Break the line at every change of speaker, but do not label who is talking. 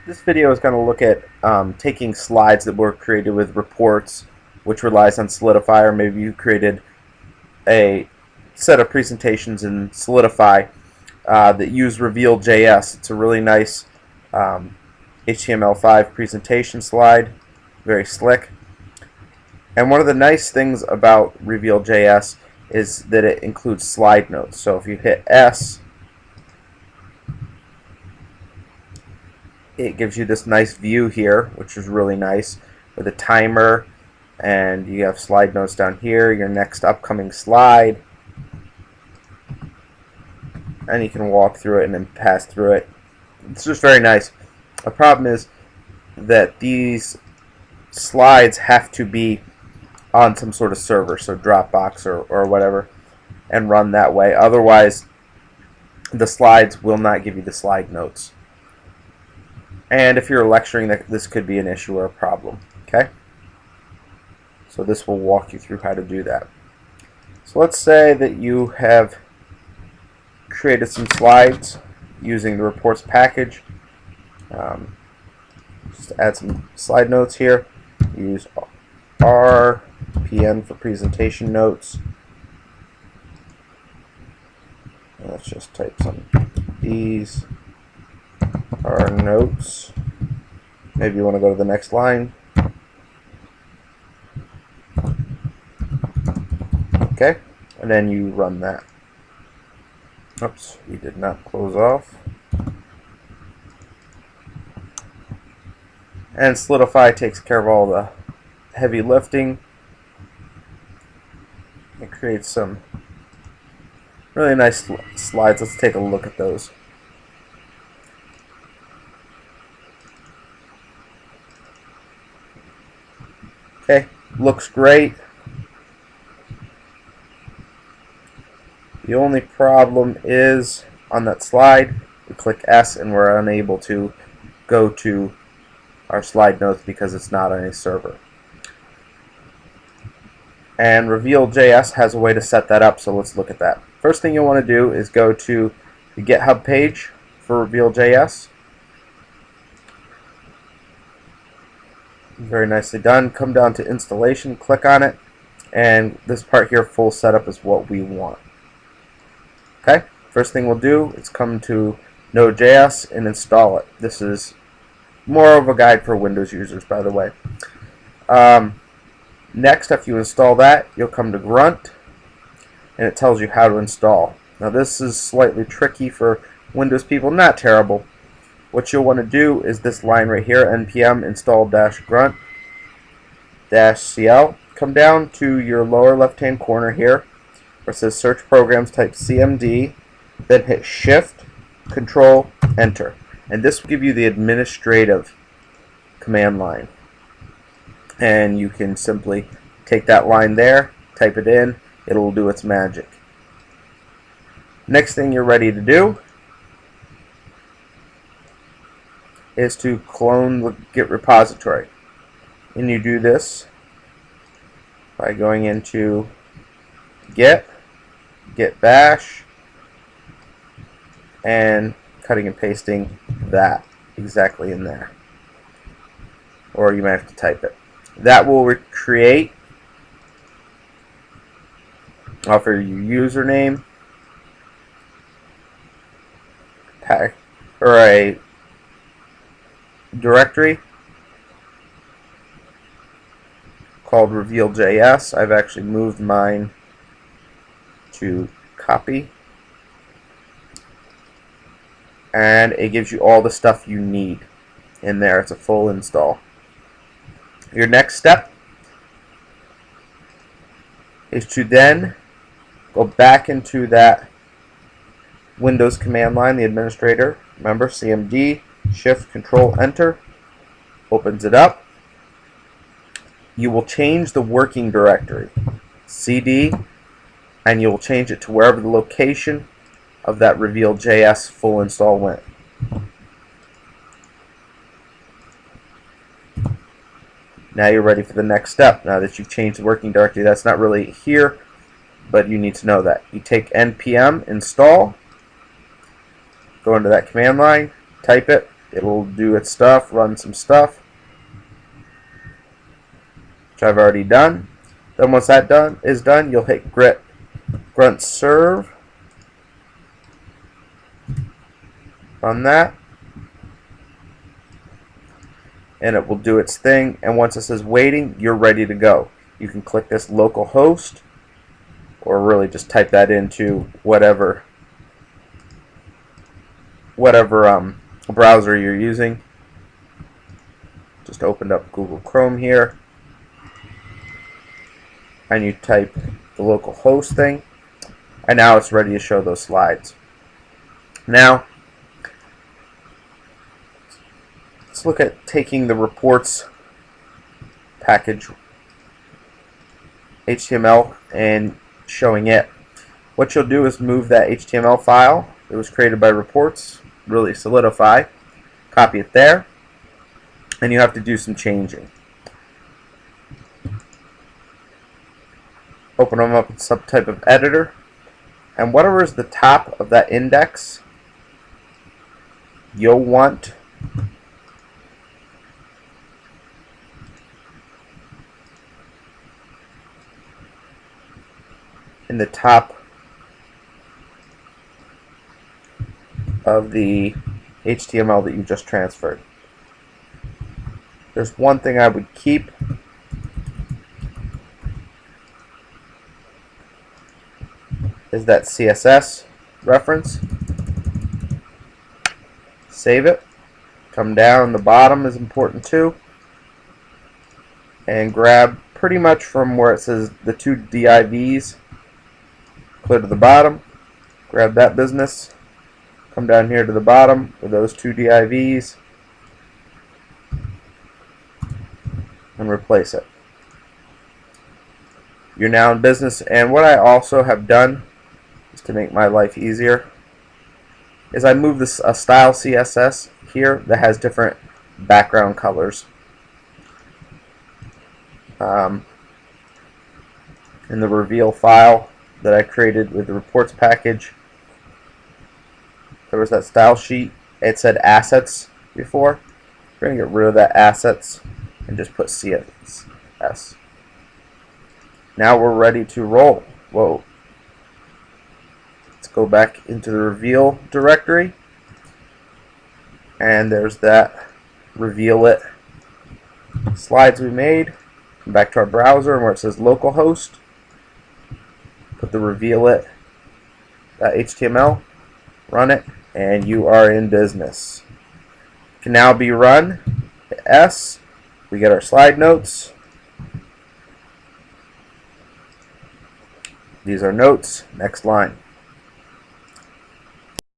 This video is going to look at taking slides that were created with reports, which relies on Solidify, or maybe you created a set of presentations in Solidify that use reveal.js. It's a really nice HTML5 presentation slide, very slick. And one of the nice things about reveal.js is that it includes slide notes. So if you hit S, it gives you this nice view here, which is really nice, with a timer, and you have slide notes down here, your next upcoming slide, and you can walk through it and then pass through it. It's just very nice. The problem is that these slides have to be on some sort of server, so Dropbox or whatever, and run that way. Otherwise, the slides will not give you the slide notes. And if you're lecturing, this could be an issue or a problem. Okay? So this will walk you through how to do that. So let's say that you have created some slides using the reports package. Just add some slide notes here. Use RPN for presentation notes. Let's just type some. These are notes. Maybe you want to go to the next line. Okay, and then you run that. Oops, we did not close off. And Solidify takes care of all the heavy lifting. It creates some really nice slides. Let's take a look at those. Okay, looks great. The only problem is on that slide, we click S and we're unable to go to our slide notes because it's not on a server. And reveal.js has a way to set that up, so let's look at that. First thing you'll want to do is go to the GitHub page for reveal.js. Very nicely done. Come down to installation, click on it, and this part here, full setup, is what we want. Okay, first thing we'll do is come to Node.js and install it. This is more of a guide for Windows users, by the way. Next, after you install that, you'll come to Grunt, and it tells you how to install. Now this is slightly tricky for Windows people, not terrible. What you'll want to do is this line right here, npm install-grunt-cl. Come down to your lower left-hand corner here, where it says search programs, type cmd, then hit shift, control, enter. And this will give you the administrative command line. And you can simply take that line there, type it in, it'll do its magic. Next thing you're ready to do is to clone the Git repository. And you do this by going into Git bash, and cutting and pasting that exactly in there. Or you might have to type it. That will create, offer you username, or a directory called reveal.js. I've actually moved mine to copy, and it gives you all the stuff you need in there. It's a full install. Your next step is to then go back into that Windows command line, the administrator. Remember, cmd, shift, control, enter, opens it up. You will change the working directory, cd, and you'll change it to wherever the location of that reveal.js full install went. Now you're ready for the next step. Now that you've changed the working directory, that's not really here, but you need to know that. You take npm install, go into that command line, type it, It'll do its stuff, run some stuff, which I've already done. Then once that is done, you'll hit grunt serve. Run that, and it will do its thing. And once it says waiting, you're ready to go. You can click this local host, or really just type that into whatever browser you're using. Just opened up Google Chrome here, and you type the local host thing, and now it's ready to show those slides. Now let's look at taking the reports package HTML and showing it. What you'll do is move that HTML file that was created by reports, really solidify, copy it there, and you have to do some changing. Open them up in some type of editor, and whatever is the top of that index, you'll want in the top of the HTML that you just transferred. There's one thing I would keep. Is that CSS reference. Save it. Come down. The bottom is important too. And grab pretty much from where it says the two divs. Clear to the bottom. Grab that business. Come down here to the bottom with those two divs. And replace it. You're now in business. And what I also have done, to make my life easier, is I move this style CSS here that has different background colors. In the reveal file that I created with the reports package, there was that style sheet. It said assets before. We're going to get rid of that assets and just put CSS. Now we're ready to roll. Whoa. Go back into the reveal directory, and there's that reveal it slides we made. Come back to our browser, and where it says localhost, put the reveal it HTML, run it, and you are in business. It can now be run. Hit S. We get our slide notes. These are notes. Next line.